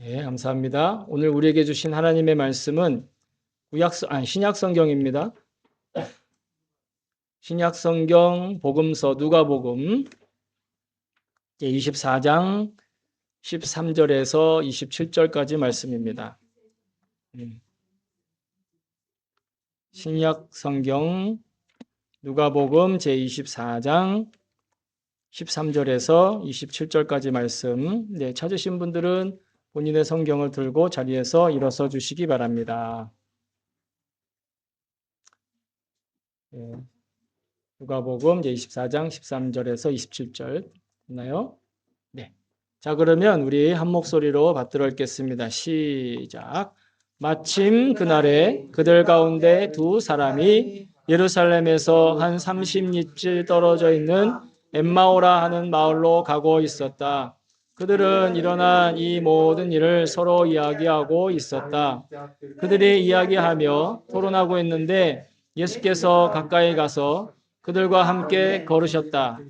네, 감사합니다. 오늘 우리에게 주신 하나님의 말씀은 신약 성경입니다. 신약 성경 복음서 누가복음 24장 13절에서 27절까지 말씀입니다. 신약 성경 누가복음 제24장 13절에서 27절까지 말씀. 네, 찾으신 분들은 본인의 성경을 들고 자리에서 일어서 주시기 바랍니다. 네, 누가복음 제24장 13절에서 27절 있나요? 네. 자, 그러면 우리 한 목소리로 받들어 읽겠습니다. 시작. 마침 그날에 그들 가운데 두 사람이 예루살렘에서 한 30리쯤 떨어져 있는 엠마오라 하는 마을로 가고 있었다. 그들은 일어난 이 모든 일을 서로 이야기하고 있었다. 그들이 이야기하며 토론하고 있는데 예수께서 가까이 가서 그들과 함께 걸으셨다.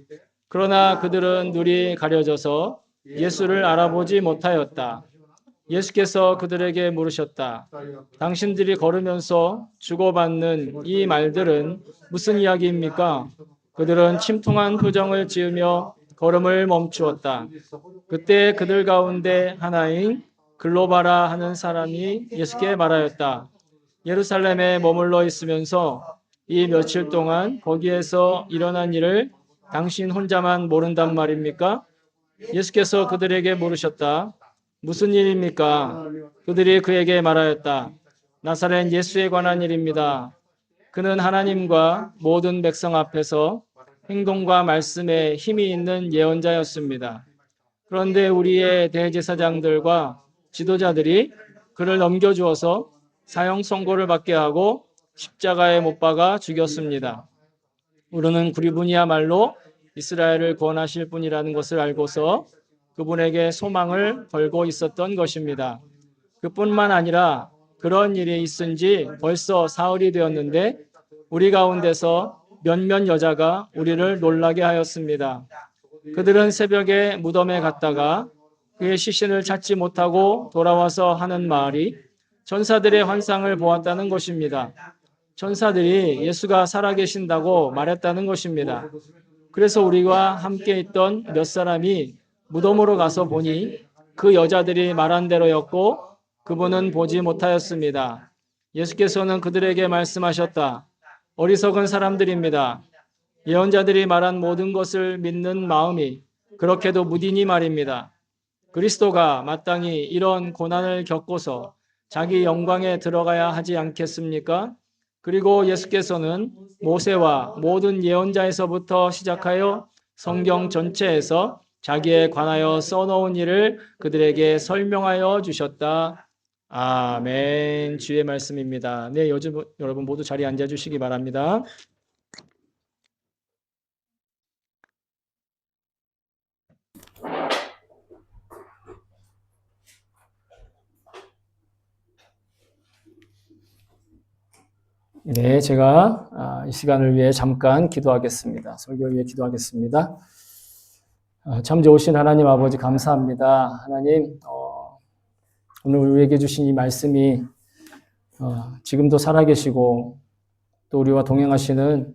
그러나 그들은 눈이 가려져서 예수를 알아보지 못하였다. 예수께서 그들에게 물으셨다. 당신들이 걸으면서 주고받는 이 말들은 무슨 이야기입니까? 그들은 침통한 표정을 지으며 걸음을 멈추었다. 그때 그들 가운데 하나인 글로바라 하는 사람이 예수께 말하였다. 예루살렘에 머물러 있으면서 이 며칠 동안 거기에서 일어난 일을 당신 혼자만 모른단 말입니까? 예수께서 그들에게 물으셨다. 무슨 일입니까? 그들이 그에게 말하였다. 나사렛 예수에 관한 일입니다. 그는 하나님과 모든 백성 앞에서 행동과 말씀에 힘이 있는 예언자였습니다. 그런데 우리의 대제사장들과 지도자들이 그를 넘겨주어서 사형 선고를 받게 하고 십자가에 못 박아 죽였습니다. 우리는 그분이야말로 이스라엘을 구원하실 분이라는 것을 알고서 그분에게 소망을 걸고 있었던 것입니다. 그뿐만 아니라 그런 일이 있은 지 벌써 사흘이 되었는데 우리 가운데서 몇몇 여자가 우리를 놀라게 하였습니다. 그들은 새벽에 무덤에 갔다가 그의 시신을 찾지 못하고 돌아와서 하는 말이 천사들의 환상을 보았다는 것입니다. 천사들이 예수가 살아계신다고 말했다는 것입니다. 그래서 우리와 함께 있던 몇 사람이 무덤으로 가서 보니 그 여자들이 말한 대로였고 그분은 보지 못하였습니다. 예수께서는 그들에게 말씀하셨다. 어리석은 사람들입니다. 예언자들이 말한 모든 것을 믿는 마음이 그렇게도 무디니 말입니다. 그리스도가 마땅히 이런 고난을 겪고서 자기 영광에 들어가야 하지 않겠습니까? 그리고 예수께서는 모세와 모든 예언자에서부터 시작하여 성경 전체에서 자기에 관하여 써놓은 일을 그들에게 설명하여 주셨다. 아멘. 주의 말씀입니다. 네, 요즘 여러분 모두 자리에 앉아주시기 바랍니다. 네, 제가 이 시간을 위해 잠깐 기도하겠습니다. 설교를 위해 기도하겠습니다. 참 좋으신 하나님 아버지 감사합니다. 하나님, 오늘 우리에게 주신 이 말씀이 지금도 살아계시고 또 우리와 동행하시는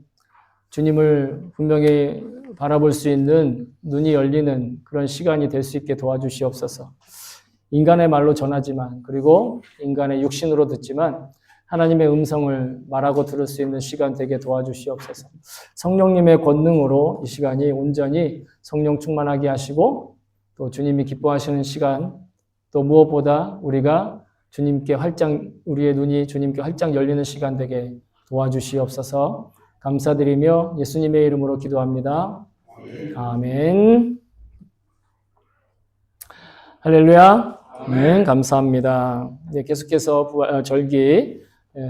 주님을 분명히 바라볼 수 있는 눈이 열리는 그런 시간이 될 수 있게 도와주시옵소서. 인간의 말로 전하지만 그리고 인간의 육신으로 듣지만 하나님의 음성을 말하고 들을 수 있는 시간 되게 도와주시옵소서. 성령님의 권능으로 이 시간이 온전히 성령 충만하게 하시고 또 주님이 기뻐하시는 시간, 또 무엇보다 우리가 우리의 눈이 주님께 활짝 열리는 시간 되게 도와주시옵소서. 감사드리며 예수님의 이름으로 기도합니다. 아멘. 할렐루야. 네, 감사합니다. 네, 계속해서 절기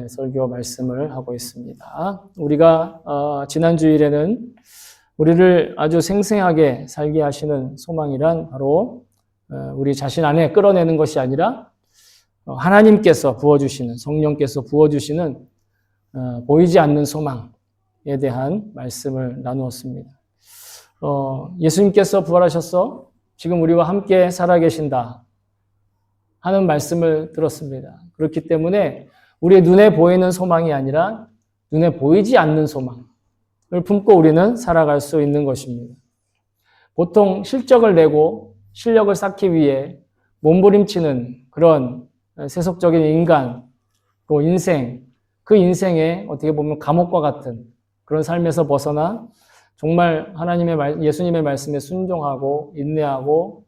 설교 말씀을 하고 있습니다. 우리가 지난 주일에는 우리를 아주 생생하게 살게 하시는 소망이란 바로 우리 자신 안에 끌어내는 것이 아니라 하나님께서 부어주시는, 성령께서 부어주시는 보이지 않는 소망에 대한 말씀을 나누었습니다. 예수님께서 부활하셔서 지금 우리와 함께 살아계신다 하는 말씀을 들었습니다. 그렇기 때문에 우리의 눈에 보이는 소망이 아니라 눈에 보이지 않는 소망을 품고 우리는 살아갈 수 있는 것입니다. 보통 실적을 내고 실력을 쌓기 위해 몸부림치는 그런 세속적인 인간, 또 인생, 그 인생에 어떻게 보면 감옥과 같은 그런 삶에서 벗어나 정말 예수님의 말씀에 순종하고 인내하고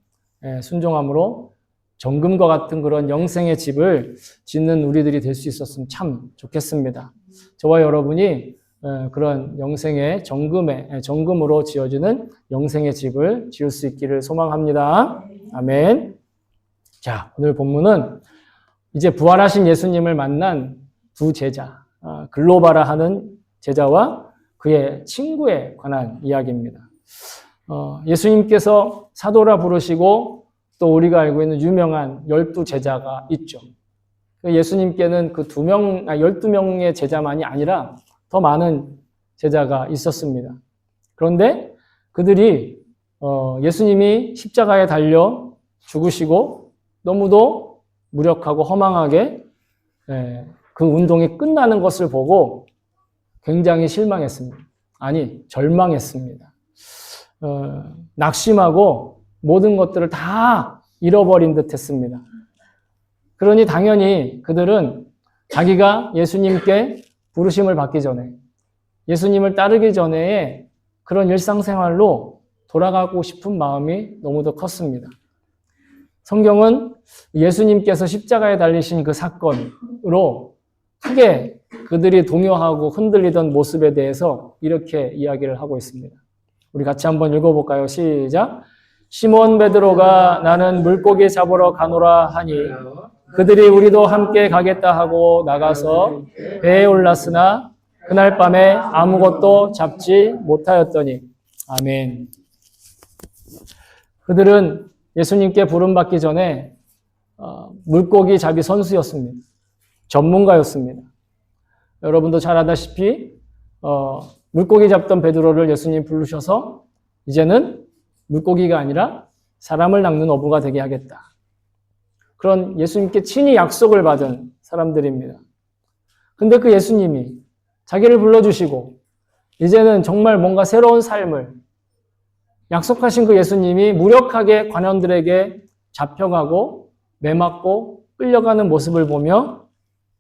순종함으로 정금과 같은 그런 영생의 집을 짓는 우리들이 될 수 있었으면 참 좋겠습니다. 저와 여러분이 그런 영생의 정금으로 지어지는 영생의 집을 지을 수 있기를 소망합니다. 아멘. 자, 오늘 본문은 이제 부활하신 예수님을 만난 두 제자, 글로바라 하는 제자와 그의 친구에 관한 이야기입니다. 예수님께서 사도라 부르시고 또 우리가 알고 있는 유명한 12제자가 있죠. 예수님께는 그 12명의 제자만이 아니라 더 많은 제자가 있었습니다. 그런데 그들이 예수님이 십자가에 달려 죽으시고 너무도 무력하고 허망하게 그 운동이 끝나는 것을 보고 굉장히 실망했습니다. 아니, 절망했습니다. 낙심하고 모든 것들을 다 잃어버린 듯 했습니다. 그러니 당연히 그들은 자기가 예수님께 부르심을 받기 전에, 예수님을 따르기 전에 그런 일상생활로 돌아가고 싶은 마음이 너무도 컸습니다. 성경은 예수님께서 십자가에 달리신 그 사건으로 크게 그들이 동요하고 흔들리던 모습에 대해서 이렇게 이야기를 하고 있습니다. 우리 같이 한번 읽어볼까요? 시작. 시몬 베드로가 나는 물고기 잡으러 가노라 하니 그들이 우리도 함께 가겠다 하고 나가서 배에 올랐으나 그날 밤에 아무것도 잡지 못하였더니. 아멘. 그들은 예수님께 부름받기 전에 물고기 잡이 선수였습니다. 전문가였습니다. 여러분도 잘 아다시피 물고기 잡던 베드로를 예수님 부르셔서 이제는 물고기가 아니라 사람을 낚는 어부가 되게 하겠다. 그런 예수님께 친히 약속을 받은 사람들입니다. 근데 그 예수님이 자기를 불러주시고 이제는 정말 뭔가 새로운 삶을 약속하신 그 예수님이 무력하게 관원들에게 잡혀가고 매맞고 끌려가는 모습을 보며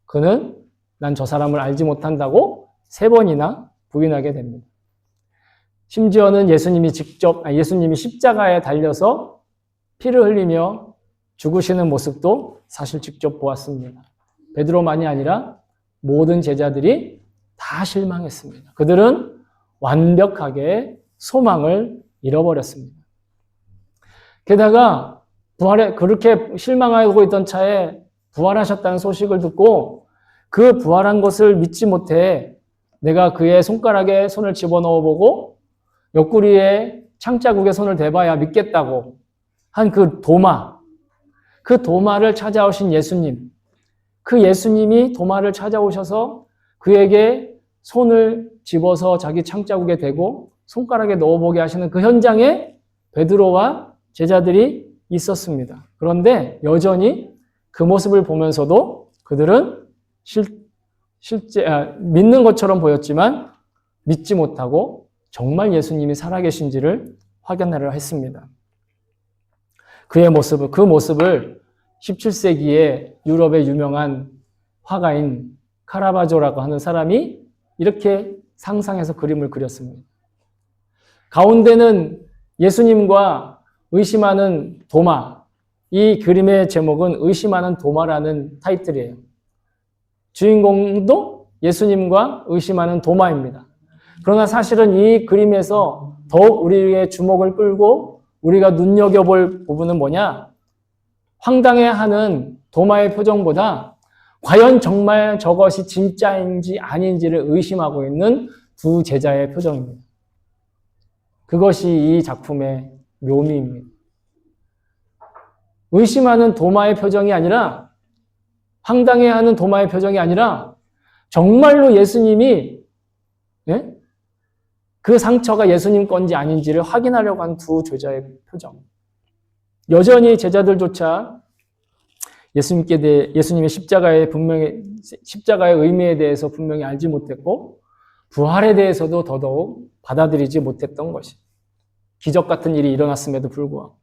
그는 난 저 사람을 알지 못한다고 3번이나 부인하게 됩니다. 심지어는 예수님이 십자가에 달려서 피를 흘리며 죽으시는 모습도 사실 직접 보았습니다. 베드로만이 아니라 모든 제자들이 다 실망했습니다. 그들은 완벽하게 소망을 잃어버렸습니다. 게다가 그렇게 실망하고 있던 차에 부활하셨다는 소식을 듣고 그 부활한 것을 믿지 못해 내가 그의 손가락에 손을 집어넣어 보고 옆구리에 창자국에 손을 대봐야 믿겠다고 한 그 도마를 찾아오신 예수님, 그 예수님이 도마를 찾아오셔서 그에게 손을 집어서 자기 창자국에 대고 손가락에 넣어보게 하시는 그 현장에 베드로와 제자들이 있었습니다. 그런데 여전히 그 모습을 보면서도 그들은 믿는 것처럼 보였지만 믿지 못하고 정말 예수님이 살아계신지를 확인하려 했습니다. 그 모습을 17세기에 유럽의 유명한 화가인 카라바조라고 하는 사람이 이렇게 상상해서 그림을 그렸습니다. 가운데는 예수님과 의심하는 도마. 이 그림의 제목은 의심하는 도마라는 타이틀이에요. 주인공도 예수님과 의심하는 도마입니다. 그러나 사실은 이 그림에서 더욱 우리의 주목을 끌고 우리가 눈여겨볼 부분은 뭐냐? 황당해하는 도마의 표정보다 과연 정말 저것이 진짜인지 아닌지를 의심하고 있는 두 제자의 표정입니다. 그것이 이 작품의 묘미입니다. 의심하는 도마의 표정이 아니라, 황당해하는 도마의 표정이 아니라 정말로 예수님이 그 상처가 예수님 건지 아닌지를 확인하려고 한 두 제자의 표정. 여전히 제자들조차 예수님의 십자가의 의미에 대해서 분명히 알지 못했고 부활에 대해서도 더더욱 받아들이지 못했던 것이 기적 같은 일이 일어났음에도 불구하고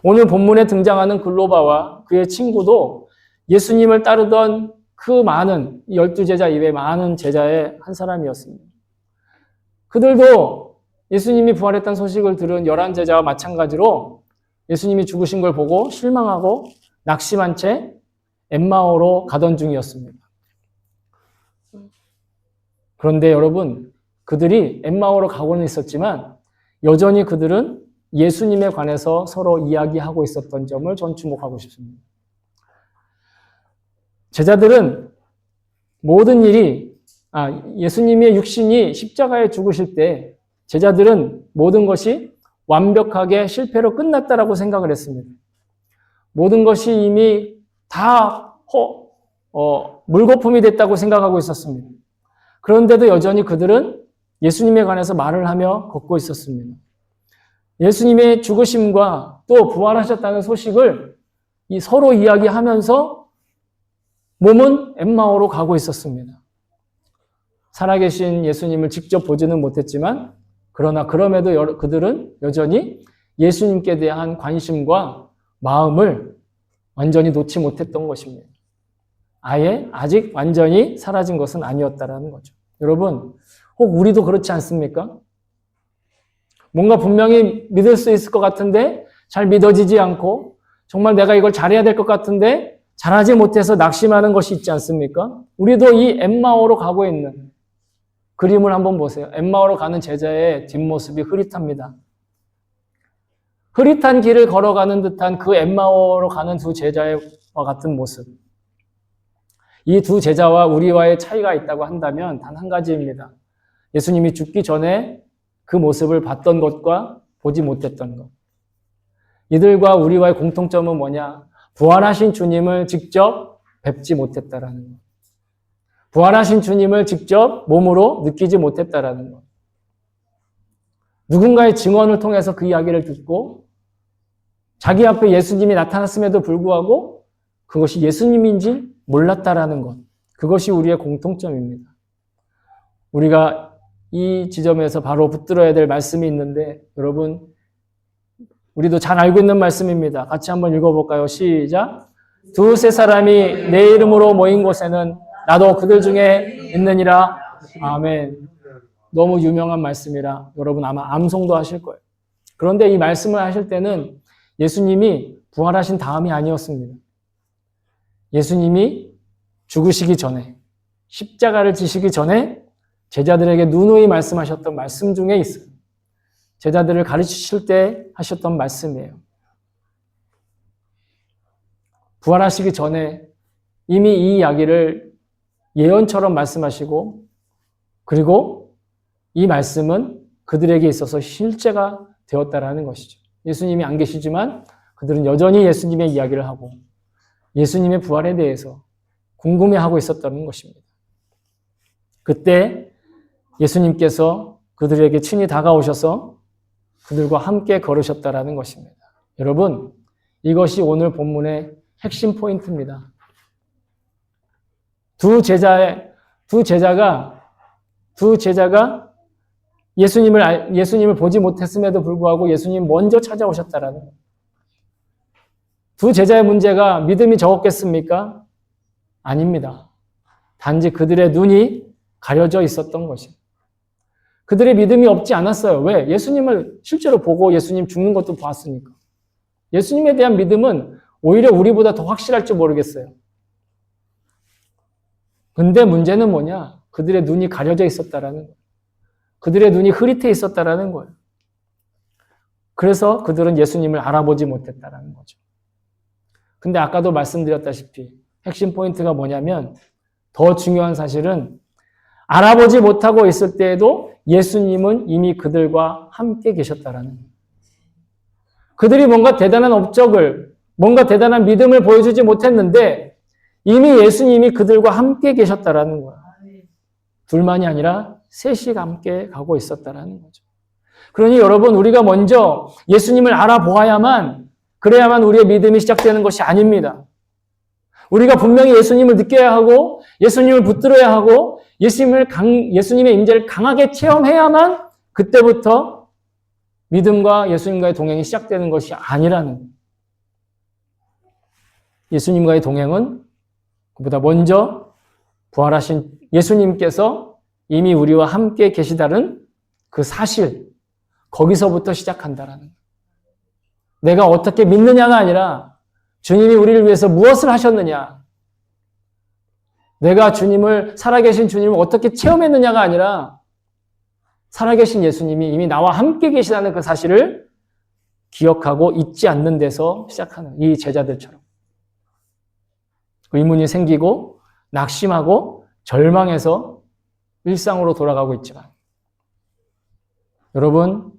오늘 본문에 등장하는 글로바와 그의 친구도 예수님을 따르던 그 많은 12제자 이외 많은 제자의 한 사람이었습니다. 그들도 예수님이 부활했다는 소식을 들은 11제자와 마찬가지로 예수님이 죽으신 걸 보고 실망하고 낙심한 채 엠마오로 가던 중이었습니다. 그런데 여러분, 그들이 엠마오로 가고는 있었지만 여전히 그들은 예수님에 관해서 서로 이야기하고 있었던 점을 전 주목하고 싶습니다. 제자들은 모든 일이 예수님의 육신이 십자가에 죽으실 때 제자들은 모든 것이 완벽하게 실패로 끝났다라고 생각을 했습니다. 모든 것이 이미 다 물거품이 됐다고 생각하고 있었습니다. 그런데도 여전히 그들은 예수님에 관해서 말을 하며 걷고 있었습니다. 예수님의 죽으심과 또 부활하셨다는 소식을 서로 이야기하면서 몸은 엠마오로 가고 있었습니다. 살아계신 예수님을 직접 보지는 못했지만 그러나 그럼에도 그들은 여전히 예수님께 대한 관심과 마음을 완전히 놓지 못했던 것입니다. 아직 완전히 사라진 것은 아니었다라는 거죠. 여러분, 혹 우리도 그렇지 않습니까? 뭔가 분명히 믿을 수 있을 것 같은데 잘 믿어지지 않고 정말 내가 이걸 잘해야 될 것 같은데 잘하지 못해서 낙심하는 것이 있지 않습니까? 우리도 이 엠마오로 가고 있는 그림을 한번 보세요. 엠마오로 가는 제자의 뒷모습이 흐릿합니다. 흐릿한 길을 걸어가는 듯한 그 엠마오로 가는 두 제자와 같은 모습. 이 두 제자와 우리와의 차이가 있다고 한다면 단 한 가지입니다. 예수님이 죽기 전에 그 모습을 봤던 것과 보지 못했던 것. 이들과 우리와의 공통점은 뭐냐? 부활하신 주님을 직접 뵙지 못했다라는 것. 부활하신 주님을 직접 몸으로 느끼지 못했다라는 것. 누군가의 증언을 통해서 그 이야기를 듣고 자기 앞에 예수님이 나타났음에도 불구하고 그것이 예수님인지 몰랐다라는 것. 그것이 우리의 공통점입니다. 우리가 이 지점에서 바로 붙들어야 될 말씀이 있는데 여러분 우리도 잘 알고 있는 말씀입니다. 같이 한번 읽어볼까요? 시작. 두세 사람이 내 이름으로 모인 곳에는 나도 그들 중에 있느니라. 아멘. 너무 유명한 말씀이라 여러분 아마 암송도 하실 거예요. 그런데 이 말씀을 하실 때는 예수님이 부활하신 다음이 아니었습니다. 예수님이 죽으시기 전에 십자가를 지시기 전에 제자들에게 누누이 말씀하셨던 말씀 중에 있어요. 제자들을 가르치실 때 하셨던 말씀이에요. 부활하시기 전에 이미 이 이야기를 예언처럼 말씀하시고 그리고 이 말씀은 그들에게 있어서 실제가 되었다라는 것이죠. 예수님이 안 계시지만 그들은 여전히 예수님의 이야기를 하고 예수님의 부활에 대해서 궁금해하고 있었다는 것입니다. 그때 예수님께서 그들에게 친히 다가오셔서 그들과 함께 걸으셨다라는 것입니다. 여러분, 이것이 오늘 본문의 핵심 포인트입니다. 두 제자가 예수님을 보지 못했음에도 불구하고 예수님 먼저 찾아오셨다라는 것. 두 제자의 문제가 믿음이 적었겠습니까? 아닙니다. 단지 그들의 눈이 가려져 있었던 것입니다. 그들의 믿음이 없지 않았어요. 왜? 예수님을 실제로 보고 예수님 죽는 것도 봤으니까. 예수님에 대한 믿음은 오히려 우리보다 더 확실할지 모르겠어요. 근데 문제는 뭐냐? 그들의 눈이 가려져 있었다라는 거예요. 그들의 눈이 흐릿해 있었다라는 거예요. 그래서 그들은 예수님을 알아보지 못했다라는 거죠. 근데 아까도 말씀드렸다시피 핵심 포인트가 뭐냐면 더 중요한 사실은 알아보지 못하고 있을 때에도 예수님은 이미 그들과 함께 계셨다라는 거예요. 그들이 뭔가 대단한 업적을, 뭔가 대단한 믿음을 보여주지 못했는데 이미 예수님이 그들과 함께 계셨다라는 거예요. 둘만이 아니라 셋이 함께 가고 있었다라는 거죠. 그러니 여러분 우리가 먼저 예수님을 알아보아야만 그래야만 우리의 믿음이 시작되는 것이 아닙니다. 우리가 분명히 예수님을 느껴야 하고 예수님을 붙들어야 하고 예수님의 임재를 강하게 체험해야만 그때부터 믿음과 예수님과의 동행이 시작되는 것이 아니라는 거예요. 예수님과의 동행은 그보다 먼저 부활하신 예수님께서 이미 우리와 함께 계시다는 그 사실, 거기서부터 시작한다라는 거예요. 내가 어떻게 믿느냐가 아니라 주님이 우리를 위해서 무엇을 하셨느냐, 내가 살아계신 주님을 어떻게 체험했느냐가 아니라 살아계신 예수님이 이미 나와 함께 계시다는 그 사실을 기억하고 잊지 않는 데서 시작하는 이 제자들처럼 의문이 생기고 낙심하고 절망해서 일상으로 돌아가고 있지만 여러분,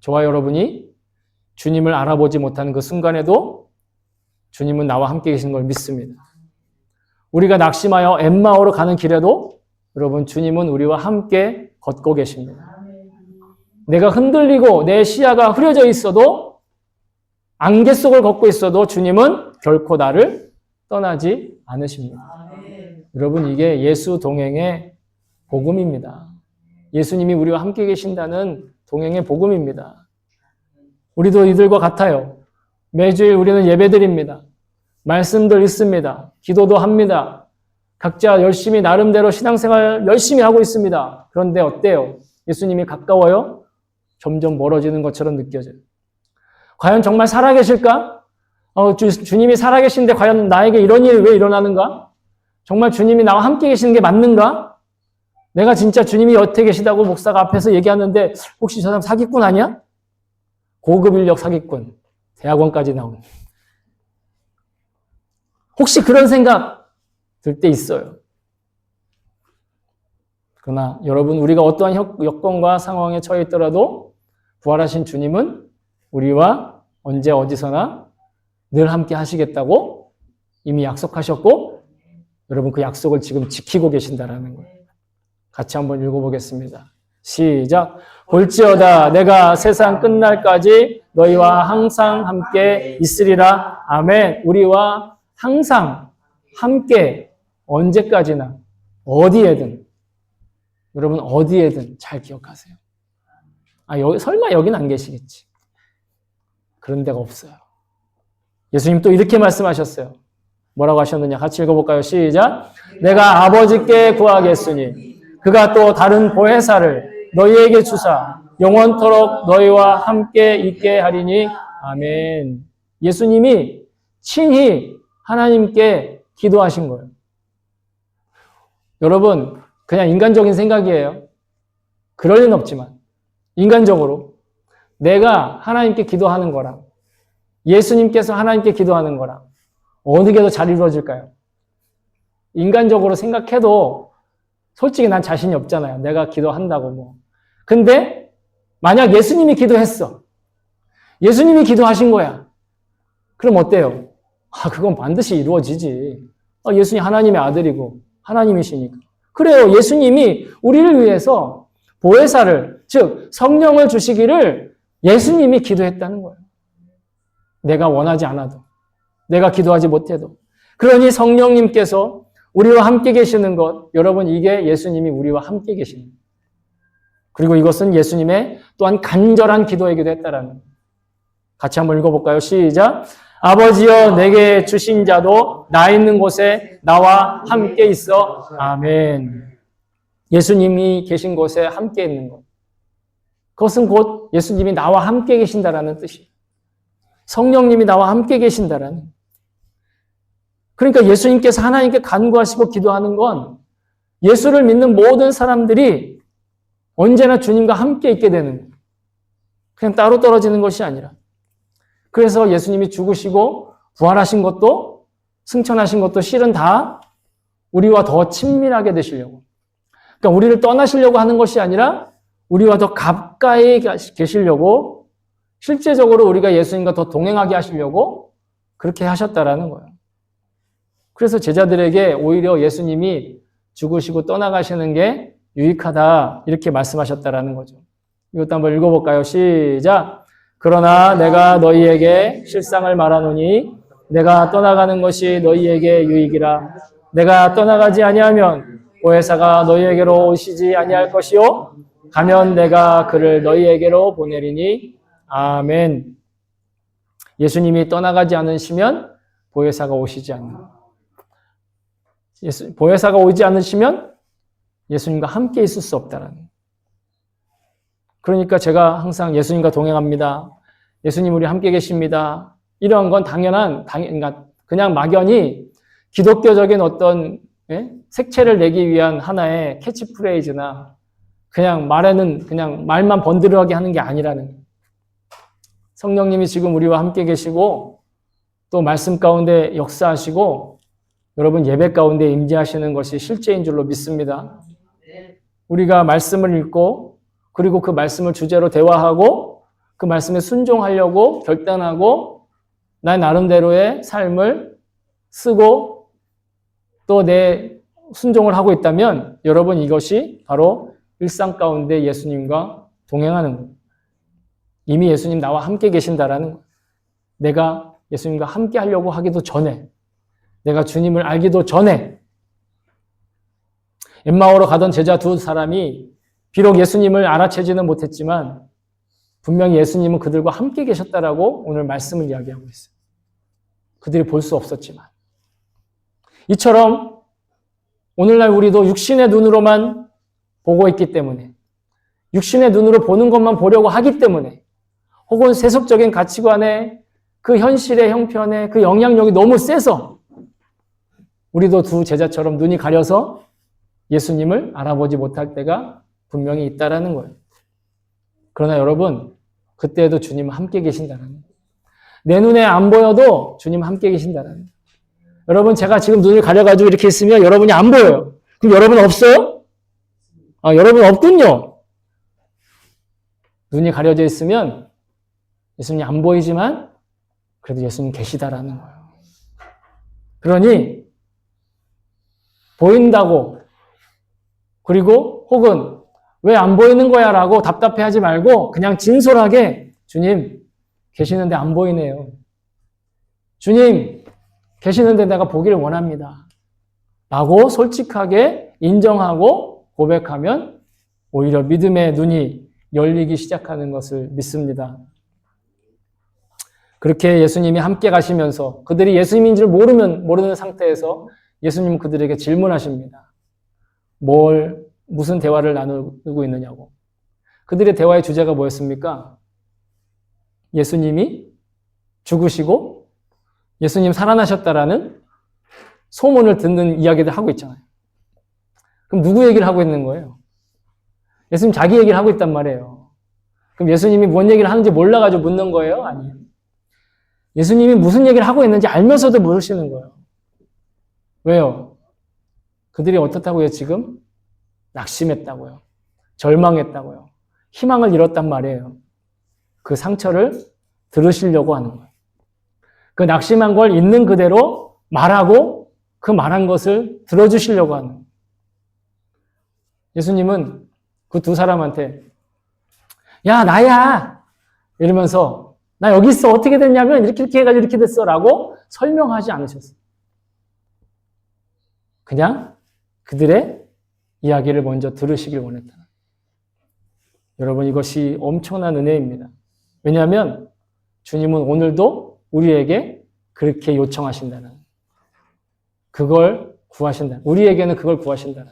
저와 여러분이 주님을 알아보지 못하는 그 순간에도 주님은 나와 함께 계신 걸 믿습니다. 우리가 낙심하여 엠마오로 가는 길에도 여러분, 주님은 우리와 함께 걷고 계십니다. 내가 흔들리고 내 시야가 흐려져 있어도 안개 속을 걷고 있어도 주님은 결코 나를 떠나지 않으십니다. 여러분, 이게 예수 동행의 복음입니다. 예수님이 우리와 함께 계신다는 동행의 복음입니다. 우리도 이들과 같아요. 매주일 우리는 예배드립니다. 말씀들 읽습니다. 기도도 합니다. 각자 열심히 나름대로 신앙생활 열심히 하고 있습니다. 그런데 어때요? 예수님이 가까워요? 점점 멀어지는 것처럼 느껴져요. 과연 정말 살아계실까? 주님이 살아계신데 과연 나에게 이런 일이 왜 일어나는가? 정말 주님이 나와 함께 계시는 게 맞는가? 내가 진짜 주님이 여태 계시다고 목사가 앞에서 얘기하는데 혹시 저 사람 사기꾼 아니야? 고급 인력 사기꾼. 대학원까지 나온. 혹시 그런 생각 들 때 있어요. 그러나 여러분, 우리가 어떠한 여건과 상황에 처해 있더라도 부활하신 주님은 우리와 언제 어디서나 늘 함께 하시겠다고 이미 약속하셨고 여러분, 그 약속을 지금 지키고 계신다라는 거예요. 같이 한번 읽어보겠습니다. 시작. 볼지어다 내가 세상 끝날까지 너희와 항상 함께 있으리라. 아멘. 우리와 항상 함께 언제까지나 어디에든 여러분 어디에든 잘 기억하세요. 설마 여긴 안 계시겠지. 그런 데가 없어요. 예수님 또 이렇게 말씀하셨어요. 뭐라고 하셨느냐? 같이 읽어볼까요? 시작. 내가 아버지께 구하겠으니 그가 또 다른 보혜사를 너희에게 주사 영원토록 너희와 함께 있게 하리니. 아멘. 예수님이 친히 하나님께 기도하신 거예요. 여러분, 그냥 인간적인 생각이에요. 그럴 리는 없지만 인간적으로 내가 하나님께 기도하는 거랑 예수님께서 하나님께 기도하는 거랑 어느 게 더 잘 이루어질까요? 인간적으로 생각해도 솔직히 난 자신이 없잖아요. 내가 기도한다고 뭐. 근데 만약 예수님이 기도했어. 예수님이 기도하신 거야. 그럼 어때요? 그건 반드시 이루어지지. 예수님 하나님의 아들이고 하나님이시니까. 그래요. 예수님이 우리를 위해서 보혜사를, 즉 성령을 주시기를 예수님이 기도했다는 거예요. 내가 원하지 않아도, 내가 기도하지 못해도. 그러니 성령님께서 우리와 함께 계시는 것, 여러분 이게 예수님이 우리와 함께 계시는 것. 그리고 이것은 예수님의 또한 간절한 기도이기도 했다라는 것. 같이 한번 읽어볼까요? 시작. 아버지여 내게 주신 자도 나 있는 곳에 나와 함께 있어. 아멘. 예수님이 계신 곳에 함께 있는 것. 그것은 곧 예수님이 나와 함께 계신다라는 뜻이에요. 성령님이 나와 함께 계신다라는. 그러니까 예수님께서 하나님께 간구하시고 기도하는 건 예수를 믿는 모든 사람들이 언제나 주님과 함께 있게 되는 거예요. 그냥 따로 떨어지는 것이 아니라. 그래서 예수님이 죽으시고 부활하신 것도 승천하신 것도 실은 다 우리와 더 친밀하게 되시려고. 그러니까 우리를 떠나시려고 하는 것이 아니라 우리와 더 가까이 계시려고 실제적으로 우리가 예수님과 더 동행하게 하시려고 그렇게 하셨다라는 거예요. 그래서 제자들에게 오히려 예수님이 죽으시고 떠나가시는 게 유익하다 이렇게 말씀하셨다라는 거죠. 이것도 한번 읽어볼까요? 시작. 그러나 내가 너희에게 실상을 말하노니 내가 떠나가는 것이 너희에게 유익이라. 내가 떠나가지 아니하면 보혜사가 너희에게로 오시지 아니할 것이요 가면 내가 그를 너희에게로 보내리니. 아멘. 예수님이 떠나가지 않으시면 보혜사가 오시지 않는다. 보혜사가 오지 않으시면 예수님과 함께 있을 수 없다는. 그러니까 제가 항상 예수님과 동행합니다. 예수님 우리 함께 계십니다. 이런 건 그러니까 그냥 막연히 기독교적인 어떤 색채를 내기 위한 하나의 캐치프레이즈나 그냥 그냥 말만 번드르하게 하는 게 아니라는 거예요. 성령님이 지금 우리와 함께 계시고 또 말씀 가운데 역사하시고 여러분 예배 가운데 임재하시는 것이 실제인 줄로 믿습니다. 우리가 말씀을 읽고 그리고 그 말씀을 주제로 대화하고 그 말씀에 순종하려고 결단하고 나 나름대로의 삶을 쓰고 또 내 순종을 하고 있다면 여러분 이것이 바로 일상 가운데 예수님과 동행하는 거예요. 이미 예수님 나와 함께 계신다라는 거예요. 내가 예수님과 함께 하려고 하기도 전에 내가 주님을 알기도 전에 엠마오로 가던 제자 두 사람이 비록 예수님을 알아채지는 못했지만 분명히 예수님은 그들과 함께 계셨다라고 오늘 말씀을 이야기하고 있어요. 그들이 볼 수 없었지만. 이처럼 오늘날 우리도 육신의 눈으로만 보고 있기 때문에 육신의 눈으로 보는 것만 보려고 하기 때문에 혹은 세속적인 가치관에 그 현실의 형편에 그 영향력이 너무 세서 우리도 두 제자처럼 눈이 가려서 예수님을 알아보지 못할 때가 분명히 있다라는 거예요. 그러나 여러분 그때에도 주님은 함께 계신다는 거예요. 내 눈에 안 보여도 주님은 함께 계신다는 거예요. 여러분 제가 지금 눈을 가려가지고 이렇게 있으면 여러분이 안 보여요. 그럼 여러분 없어요? 여러분 없군요. 눈이 가려져 있으면 예수님이 안 보이지만 그래도 예수님 계시다라는 거예요. 그러니 보인다고 그리고 혹은 왜 안 보이는 거야 라고 답답해하지 말고 그냥 진솔하게 주님 계시는데 안 보이네요. 주님 계시는데 내가 보기를 원합니다. 라고 솔직하게 인정하고 고백하면 오히려 믿음의 눈이 열리기 시작하는 것을 믿습니다. 그렇게 예수님이 함께 가시면서 그들이 예수님인 줄 모르는 상태에서 예수님은 그들에게 질문하십니다. 무슨 대화를 나누고 있느냐고. 그들의 대화의 주제가 뭐였습니까? 예수님이 죽으시고 예수님 살아나셨다라는 소문을 듣는 이야기들 하고 있잖아요. 그럼 누구 얘기를 하고 있는 거예요? 예수님 자기 얘기를 하고 있단 말이에요. 그럼 예수님이 뭔 얘기를 하는지 몰라가지고 묻는 거예요? 아니에요. 예수님이 무슨 얘기를 하고 있는지 알면서도 물으시는 거예요. 왜요? 그들이 어떻다고요, 지금? 낙심했다고요. 절망했다고요. 희망을 잃었단 말이에요. 그 상처를 들으시려고 하는 거예요. 그 낙심한 걸 있는 그대로 말하고 그 말한 것을 들어주시려고 하는 거예요. 예수님은 그 두 사람한테 야, 나야! 이러면서 나 여기 있어. 어떻게 됐냐면 이렇게 해가지고 이렇게 됐어. 라고 설명하지 않으셨어요. 그냥 그들의 이야기를 먼저 들으시길 원했다. 여러분 이것이 엄청난 은혜입니다. 왜냐하면 주님은 오늘도 우리에게 그렇게 요청하신다는 그걸 구하신다. 우리에게는 그걸 구하신다는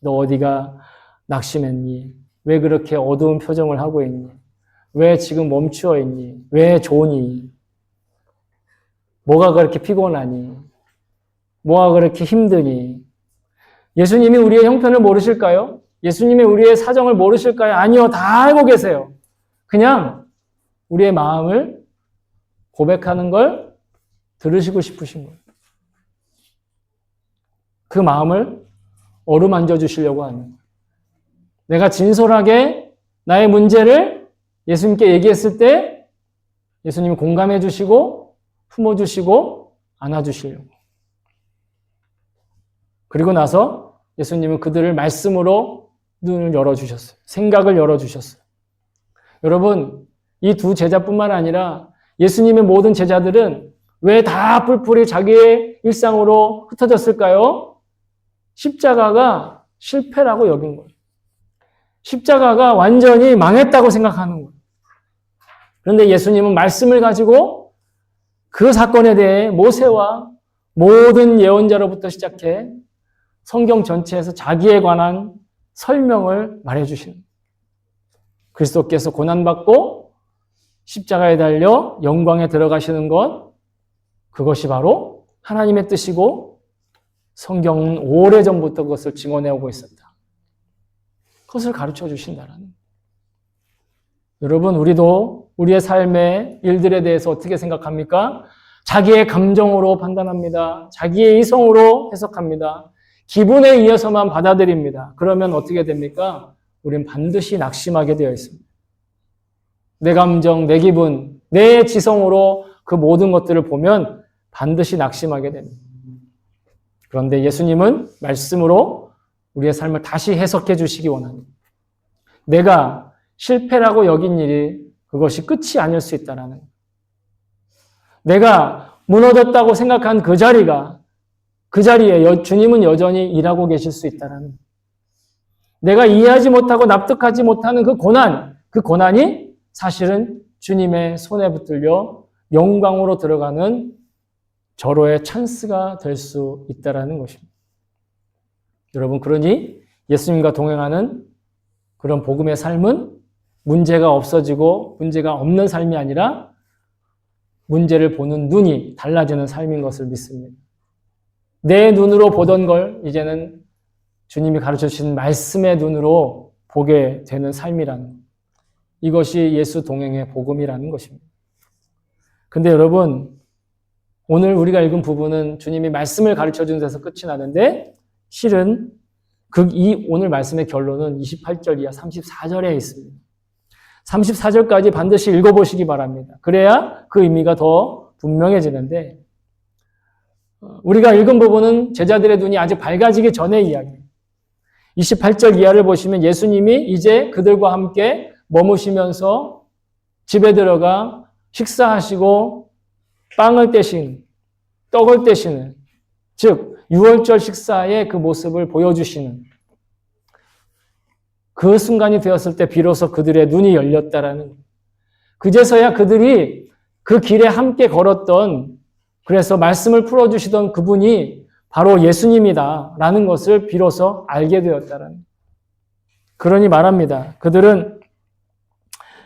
너 어디가 낙심했니? 왜 그렇게 어두운 표정을 하고 있니? 왜 지금 멈추어 있니? 왜 조니? 뭐가 그렇게 피곤하니? 뭐가 그렇게 힘드니? 예수님이 우리의 형편을 모르실까요? 예수님이 우리의 사정을 모르실까요? 아니요, 다 알고 계세요. 그냥 우리의 마음을 고백하는 걸 들으시고 싶으신 거예요. 그 마음을 어루만져 주시려고 하는 거예요. 내가 진솔하게 나의 문제를 예수님께 얘기했을 때 예수님이 공감해 주시고 품어주시고 안아주시려고. 그리고 나서 예수님은 그들을 말씀으로 눈을 열어주셨어요. 생각을 열어주셨어요. 여러분, 이 두 제자뿐만 아니라 예수님의 모든 제자들은 왜 다 뿔뿔이 자기의 일상으로 흩어졌을까요? 십자가가 실패라고 여긴 거예요. 십자가가 완전히 망했다고 생각하는 거예요. 그런데 예수님은 말씀을 가지고 그 사건에 대해 모세와 모든 예언자로부터 시작해 성경 전체에서 자기에 관한 설명을 말해주시는 거예요. 그리스도께서 고난받고 십자가에 달려 영광에 들어가시는 것, 그것이 바로 하나님의 뜻이고 성경은 오래전부터 그것을 증언해오고 있었다. 그것을 가르쳐 주신다라는. 여러분, 우리도 우리의 삶의 일들에 대해서 어떻게 생각합니까? 자기의 감정으로 판단합니다. 자기의 이성으로 해석합니다. 기분에 의해서만 받아들입니다. 그러면 어떻게 됩니까? 우리는 반드시 낙심하게 되어 있습니다. 내 감정, 내 기분, 내 지성으로 그 모든 것들을 보면 반드시 낙심하게 됩니다. 그런데 예수님은 말씀으로 우리의 삶을 다시 해석해 주시기 원합니다. 내가 실패라고 여긴 일이 그것이 끝이 아닐 수 있다는, 내가 무너졌다고 생각한 그 자리에 주님은 여전히 일하고 계실 수 있다는, 내가 이해하지 못하고 납득하지 못하는 그 고난이 사실은 주님의 손에 붙들려 영광으로 들어가는 절호의 찬스가 될 수 있다는 것입니다. 여러분, 그러니 예수님과 동행하는 그런 복음의 삶은 문제가 없어지고 문제가 없는 삶이 아니라 문제를 보는 눈이 달라지는 삶인 것을 믿습니다. 내 눈으로 보던 걸 이제는 주님이 가르쳐 주신 말씀의 눈으로 보게 되는 삶이라는, 이것이 예수 동행의 복음이라는 것입니다. 근데 여러분, 오늘 우리가 읽은 부분은 주님이 말씀을 가르쳐 준 데서 끝이 나는데 실은 이 오늘 말씀의 결론은 28절 이하 34절에 있습니다. 34절까지 반드시 읽어보시기 바랍니다. 그래야 그 의미가 더 분명해지는데, 우리가 읽은 부분은 제자들의 눈이 아직 밝아지기 전의 이야기예요. 28절 이하를 보시면 예수님이 이제 그들과 함께 머무시면서 집에 들어가 식사하시고 빵을 떼신, 떡을 떼시는, 즉 유월절 식사의 그 모습을 보여주시는 그 순간이 되었을 때 비로소 그들의 눈이 열렸다라는, 그제서야 그들이 그 길에 함께 걸었던, 그래서 말씀을 풀어주시던 그분이 바로 예수님이다라는 것을 비로소 알게 되었다라는. 그러니 말합니다. 그들은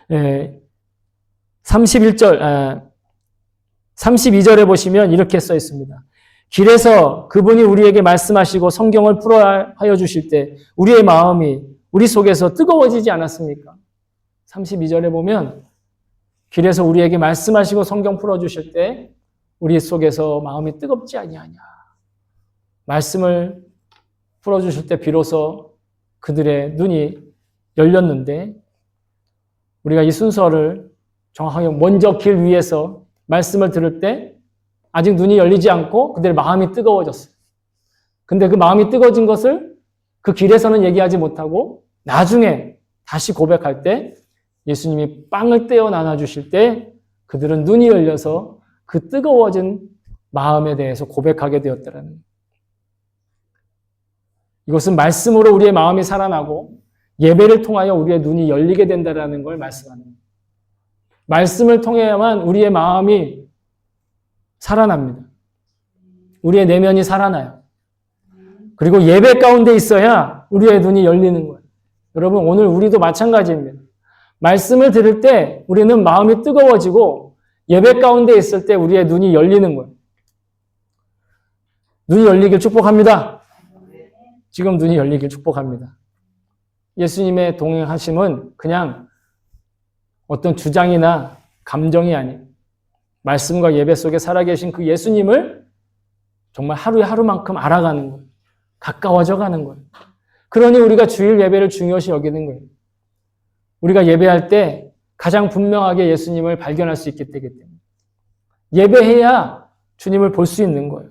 32절에 보시면 이렇게 써 있습니다. 길에서 그분이 우리에게 말씀하시고 성경을 풀어하여 주실 때 우리의 마음이 우리 속에서 뜨거워지지 않았습니까? 32절에 보면 길에서 우리에게 말씀하시고 성경 풀어주실 때 우리 속에서 마음이 뜨겁지 아니하냐. 말씀을 풀어주실 때 비로소 그들의 눈이 열렸는데, 우리가 이 순서를 정확하게 먼저 길 위에서 말씀을 들을 때 아직 눈이 열리지 않고 그들의 마음이 뜨거워졌어요. 근데 그 마음이 뜨거워진 것을 그 길에서는 얘기하지 못하고 나중에 다시 고백할 때 예수님이 빵을 떼어 나눠주실 때 그들은 눈이 열려서 그 뜨거워진 마음에 대해서 고백하게 되었다는, 이것은 말씀으로 우리의 마음이 살아나고 예배를 통하여 우리의 눈이 열리게 된다는 걸 말씀합니다. 말씀을 통해야만 우리의 마음이 살아납니다. 우리의 내면이 살아나요. 그리고 예배 가운데 있어야 우리의 눈이 열리는 거예요. 여러분, 오늘 우리도 마찬가지입니다. 말씀을 들을 때 우리는 마음이 뜨거워지고 예배 가운데 있을 때 우리의 눈이 열리는 거예요. 눈이 열리길 축복합니다. 지금 눈이 열리길 축복합니다. 예수님의 동행하심은 그냥 어떤 주장이나 감정이 아닌 말씀과 예배 속에 살아계신 그 예수님을 정말 하루에 하루만큼 알아가는 거예요. 가까워져 가는 거예요. 그러니 우리가 주일 예배를 중요시 여기는 거예요. 우리가 예배할 때 가장 분명하게 예수님을 발견할 수 있기 때문에 예배해야 주님을 볼 수 있는 거예요.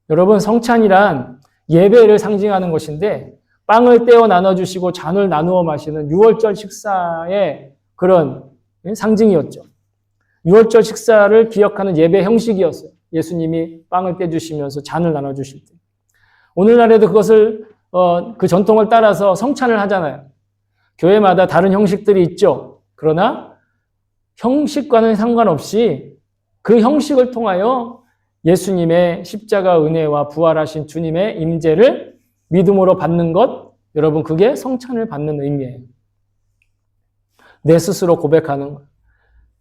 여러분, 성찬이란 예배를 상징하는 것인데 빵을 떼어 나눠주시고 잔을 나누어 마시는 유월절 식사의 그런 상징이었죠. 유월절 식사를 기억하는 예배 형식이었어요. 예수님이 빵을 떼주시면서 잔을 나눠주실 때. 오늘날에도 그것을 그 전통을 따라서 성찬을 하잖아요. 교회마다 다른 형식들이 있죠. 그러나 형식과는 상관없이 그 형식을 통하여 예수님의 십자가 은혜와 부활하신 주님의 임재를 믿음으로 받는 것, 여러분 그게 성찬을 받는 의미예요. 내 스스로 고백하는 것.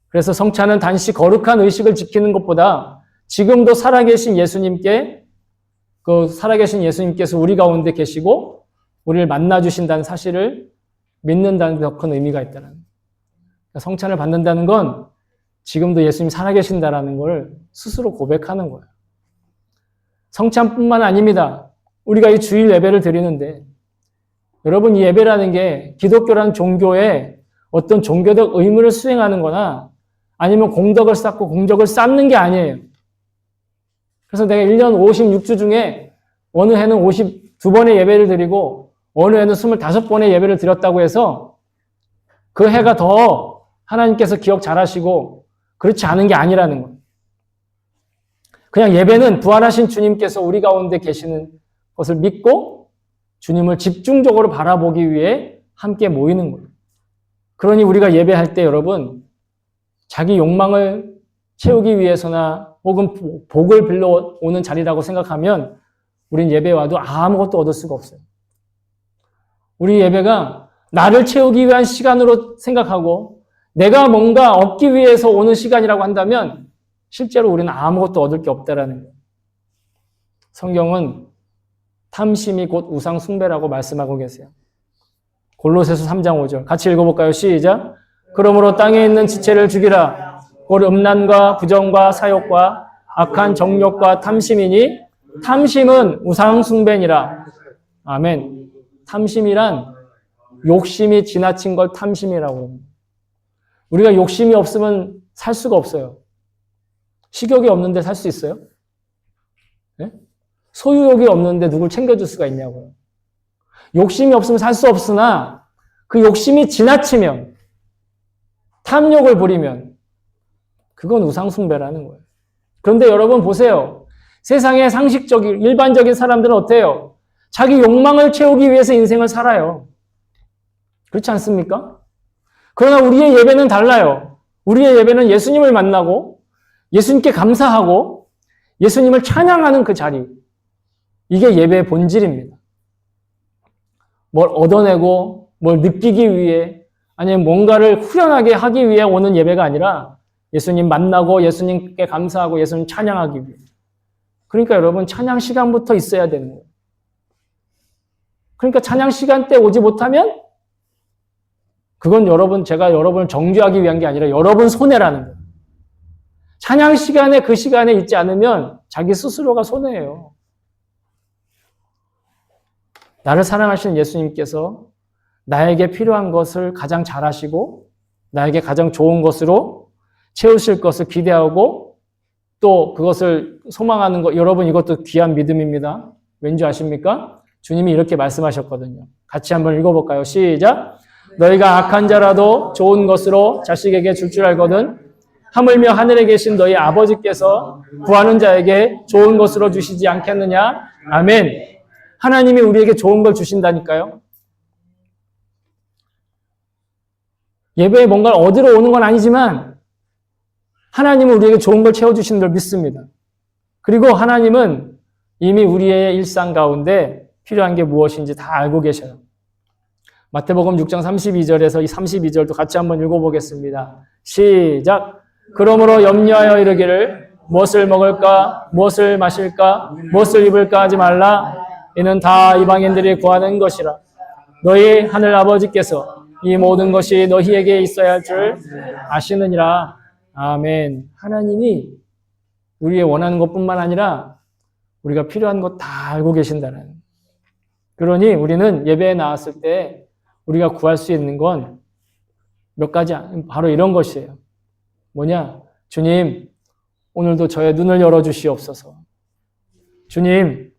그래서 성찬은 단지 거룩한 의식을 지키는 것보다 지금도 살아계신 예수님께 그 살아계신 예수님께서 우리 가운데 계시고 우리를 만나주신다는 사실을 믿는다는 더 큰 의미가 있다는 거예요. 성찬을 받는다는 건 지금도 예수님이 살아계신다라는 걸 스스로 고백하는 거예요. 성찬뿐만 아닙니다. 우리가 이 주일 예배를 드리는데 여러분 이 예배라는 게 기독교라는 종교의 어떤 종교적 의무를 수행하는 거나 아니면 공덕을 쌓고 공적을 쌓는 게 아니에요. 그래서 내가 1년 56주 중에 어느 해는 52번의 예배를 드리고 어느 해는 25번의 예배를 드렸다고 해서 그 해가 더 하나님께서 기억 잘하시고 그렇지 않은 게 아니라는 거예요. 그냥 예배는 부활하신 주님께서 우리 가운데 계시는 것을 믿고 주님을 집중적으로 바라보기 위해 함께 모이는 거예요. 그러니 우리가 예배할 때 여러분 자기 욕망을 채우기 위해서나 혹은 복을 빌려오는 자리라고 생각하면 우린 예배 와도 아무것도 얻을 수가 없어요. 우리 예배가 나를 채우기 위한 시간으로 생각하고 내가 뭔가 얻기 위해서 오는 시간이라고 한다면 실제로 우리는 아무것도 얻을 게 없다라는 거예요. 성경은 탐심이 곧 우상 숭배라고 말씀하고 계세요. 골로새서 3장 5절 같이 읽어볼까요? 시작. 그러므로 땅에 있는 지체를 죽이라. 곧 음란과 부정과 사욕과 악한 정욕과 탐심이니 탐심은 우상 숭배니라. 아멘. 탐심이란 욕심이 지나친 걸 탐심이라고 합니다. 우리가 욕심이 없으면 살 수가 없어요. 식욕이 없는데 살 수 있어요? 네? 소유욕이 없는데 누굴 챙겨줄 수가 있냐고요. 욕심이 없으면 살 수 없으나 그 욕심이 지나치면 탐욕을 부리면 그건 우상숭배라는 거예요. 그런데 여러분 보세요. 세상의 상식적인 일반적인 사람들은 어때요? 자기 욕망을 채우기 위해서 인생을 살아요. 그렇지 않습니까? 그러나 우리의 예배는 달라요. 우리의 예배는 예수님을 만나고 예수님께 감사하고 예수님을 찬양하는 그 자리. 이게 예배의 본질입니다. 뭘 얻어내고 뭘 느끼기 위해 아니면 뭔가를 후련하게 하기 위해 오는 예배가 아니라 예수님 만나고 예수님께 감사하고 예수님 찬양하기 위해. 그러니까 여러분 찬양 시간부터 있어야 되는 거예요. 그러니까 찬양 시간 때 오지 못하면 그건 제가 여러분을 정죄하기 위한 게 아니라 여러분 손해라는 거예요. 찬양 시간에 그 시간에 있지 않으면 자기 스스로가 손해예요. 나를 사랑하시는 예수님께서 나에게 필요한 것을 가장 잘 아시고 나에게 가장 좋은 것으로 채우실 것을 기대하고 또 그것을 소망하는 것, 여러분 이것도 귀한 믿음입니다. 왠지 아십니까? 주님이 이렇게 말씀하셨거든요. 같이 한번 읽어볼까요? 시작! 너희가 악한 자라도 좋은 것으로 자식에게 줄 알거든 하물며 하늘에 계신 너희 아버지께서 구하는 자에게 좋은 것으로 주시지 않겠느냐? 아멘. 하나님이 우리에게 좋은 걸 주신다니까요. 예배에 뭔가를 얻으러 오는 건 아니지만 하나님은 우리에게 좋은 걸 채워주시는 걸 믿습니다. 그리고 하나님은 이미 우리의 일상 가운데 필요한 게 무엇인지 다 알고 계셔요. 마태복음 6장 32절에서 이 32절도 같이 한번 읽어보겠습니다. 시작! 그러므로 염려하여 이르기를 무엇을 먹을까, 무엇을 마실까, 무엇을 입을까 하지 말라. 이는 다 이방인들이 구하는 것이라. 너희 하늘 아버지께서 이 모든 것이 너희에게 있어야 할 줄 아시느니라. 아멘. 하나님이 우리의 원하는 것뿐만 아니라 우리가 필요한 것 다 알고 계신다는. 그러니 우리는 예배에 나왔을 때 우리가 구할 수 있는 건 몇 가지, 바로 이런 것이에요. 뭐냐? 주님, 오늘도 저의 눈을 열어주시옵소서. 주님,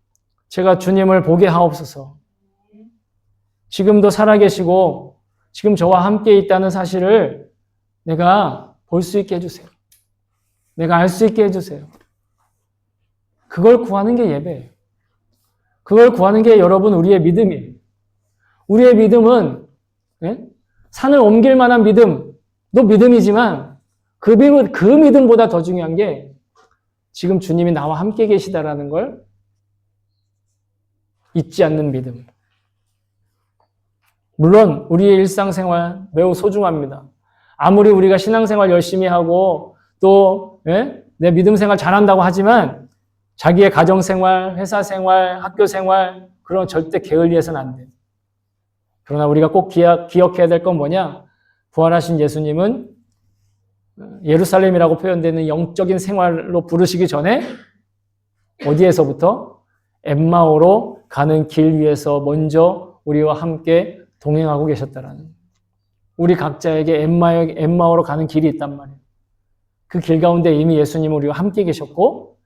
제가 주님을 보게 하옵소서. 지금도 살아계시고 지금 저와 함께 있다는 사실을 내가 볼 수 있게 해주세요. 내가 알 수 있게 해주세요. 그걸 구하는 게 예배예요. 그걸 구하는 게 여러분 우리의 믿음이에요. 우리의 믿음은 산을 옮길 만한 믿음도 믿음이지만 그 믿음보다 더 중요한 게 지금 주님이 나와 함께 계시다라는 걸 잊지 않는 믿음. 물론 우리의 일상생활 매우 소중합니다. 아무리 우리가 신앙생활 열심히 하고 또 내 믿음생활 잘한다고 하지만 자기의 가정생활, 회사생활, 학교생활 그런 절대 게을리해서는 안 돼요. 그러나 우리가 꼭 기억해야 될 건 뭐냐? 부활하신 예수님은 예루살렘이라고 표현되는 영적인 생활로 부르시기 전에 어디에서부터? 엠마오로 가는 길 위에서 먼저 우리와 함께 동행하고 계셨다라는. 우리 각자에게 엠마오로 가는 길이 있단 말이에요. 그 길 가운데 이미 예수님은 우리와 함께 계셨고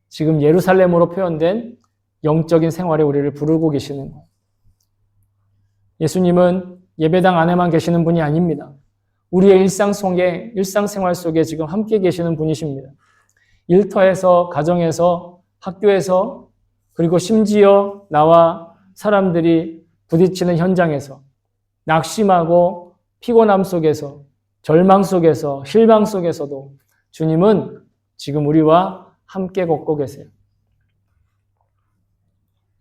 지금 예루살렘으로 표현된 영적인 생활에 우리를 부르고 계시는 거예요. 예수님은 예배당 안에만 계시는 분이 아닙니다. 우리의 일상생활 속에 지금 함께 계시는 분이십니다. 일터에서, 가정에서, 학교에서, 그리고 심지어 나와 사람들이 부딪히는 현장에서 낙심하고 피곤함 속에서, 절망 속에서, 실망 속에서도 주님은 지금 우리와 함께 걷고 계세요.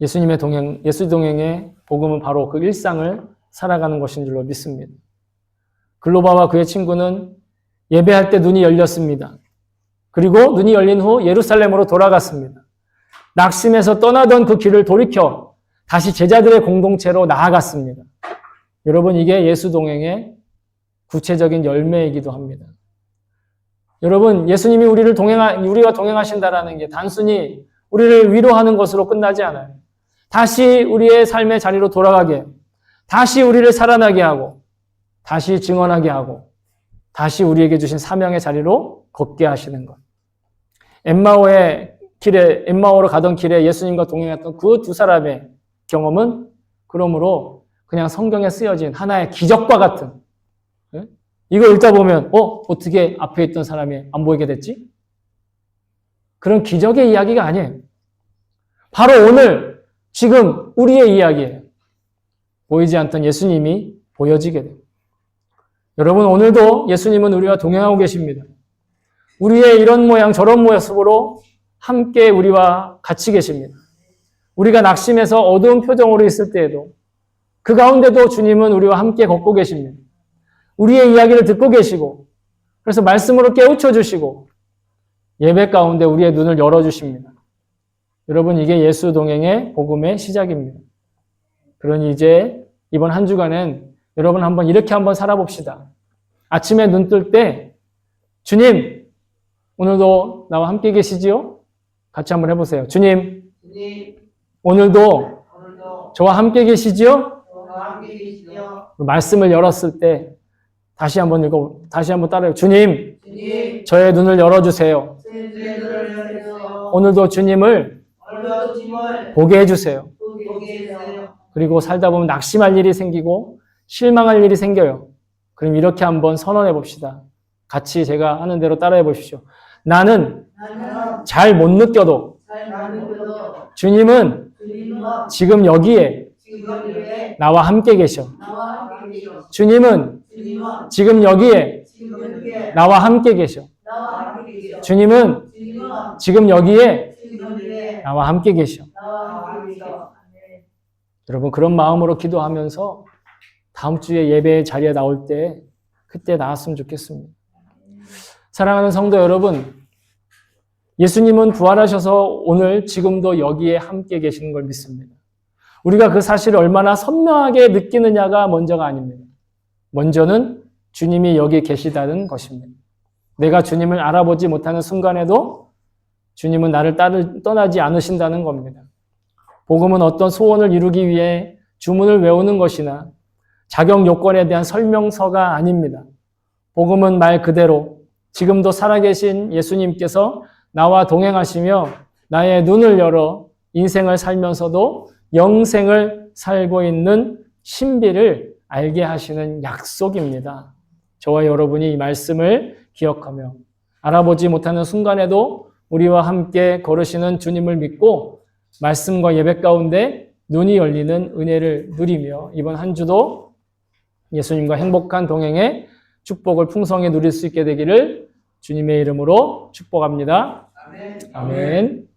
예수 동행의 복음은 바로 그 일상을 살아가는 것인 줄로 믿습니다. 글로바와 그의 친구는 예배할 때 눈이 열렸습니다. 그리고 눈이 열린 후 예루살렘으로 돌아갔습니다. 낙심해서 떠나던 그 길을 돌이켜 다시 제자들의 공동체로 나아갔습니다. 여러분, 이게 예수 동행의 구체적인 열매이기도 합니다. 여러분, 예수님이 우리와 동행하신다라는 게 단순히 우리를 위로하는 것으로 끝나지 않아요. 다시 우리의 삶의 자리로 돌아가게, 다시 우리를 살아나게 하고, 다시 증언하게 하고, 다시 우리에게 주신 사명의 자리로 걷게 하시는 것. 엠마오로 가던 길에 예수님과 동행했던 그 두 사람의 경험은 그러므로 그냥 성경에 쓰여진 하나의 기적과 같은, 이거 읽다 보면 어떻게 앞에 있던 사람이 안 보이게 됐지? 그런 기적의 이야기가 아니에요. 바로 오늘 지금 우리의 이야기예요. 보이지 않던 예수님이 보여지게 돼요. 여러분, 오늘도 예수님은 우리와 동행하고 계십니다. 우리의 이런 모양 저런 모습으로 함께 우리와 같이 계십니다. 우리가 낙심해서 어두운 표정으로 있을 때에도 그 가운데도 주님은 우리와 함께 걷고 계십니다. 우리의 이야기를 듣고 계시고 그래서 말씀으로 깨우쳐 주시고 예배 가운데 우리의 눈을 열어주십니다. 여러분, 이게 예수 동행의 복음의 시작입니다. 그러니 이제 이번 한 주간은 여러분 이렇게 한번 살아봅시다. 아침에 눈 뜰 때 주님, 오늘도 나와 함께 계시지요? 같이 한번 해보세요. 주님, 오늘도 저와 함께 계시지요? 말씀을 열었을 때 다시 한번 따라해요. 주님, 저의 눈을 열어주세요. 오늘도 주님을 보게 해주세요. 그리고 살다 보면 낙심할 일이 생기고 실망할 일이 생겨요. 그럼 이렇게 한번 선언해 봅시다. 같이 제가 하는 대로 따라해 보십시오. 나는 잘 못 느껴도 주님은 지금 여기에 나와 함께 계셔. 주님은 지금 여기에 나와 함께 계셔. 주님은 지금 여기에 나와 함께 계셔. 여러분, 그런 마음으로 기도하면서 다음 주에 예배 자리에 나올 때 그때 나왔으면 좋겠습니다. 사랑하는 성도 여러분, 예수님은 부활하셔서 오늘 지금도 여기에 함께 계시는 걸 믿습니다. 우리가 그 사실을 얼마나 선명하게 느끼느냐가 먼저가 아닙니다. 먼저는 주님이 여기 계시다는 것입니다. 내가 주님을 알아보지 못하는 순간에도 주님은 나를 떠나지 않으신다는 겁니다. 복음은 어떤 소원을 이루기 위해 주문을 외우는 것이나 자격 요건에 대한 설명서가 아닙니다. 복음은 말 그대로 지금도 살아계신 예수님께서 나와 동행하시며 나의 눈을 열어 인생을 살면서도 영생을 살고 있는 신비를 알게 하시는 약속입니다. 저와 여러분이 이 말씀을 기억하며 알아보지 못하는 순간에도 우리와 함께 걸으시는 주님을 믿고 말씀과 예배 가운데 눈이 열리는 은혜를 누리며 이번 한 주도 예수님과 행복한 동행의 축복을 풍성히 누릴 수 있게 되기를 주님의 이름으로 축복합니다. 아멘. 아멘.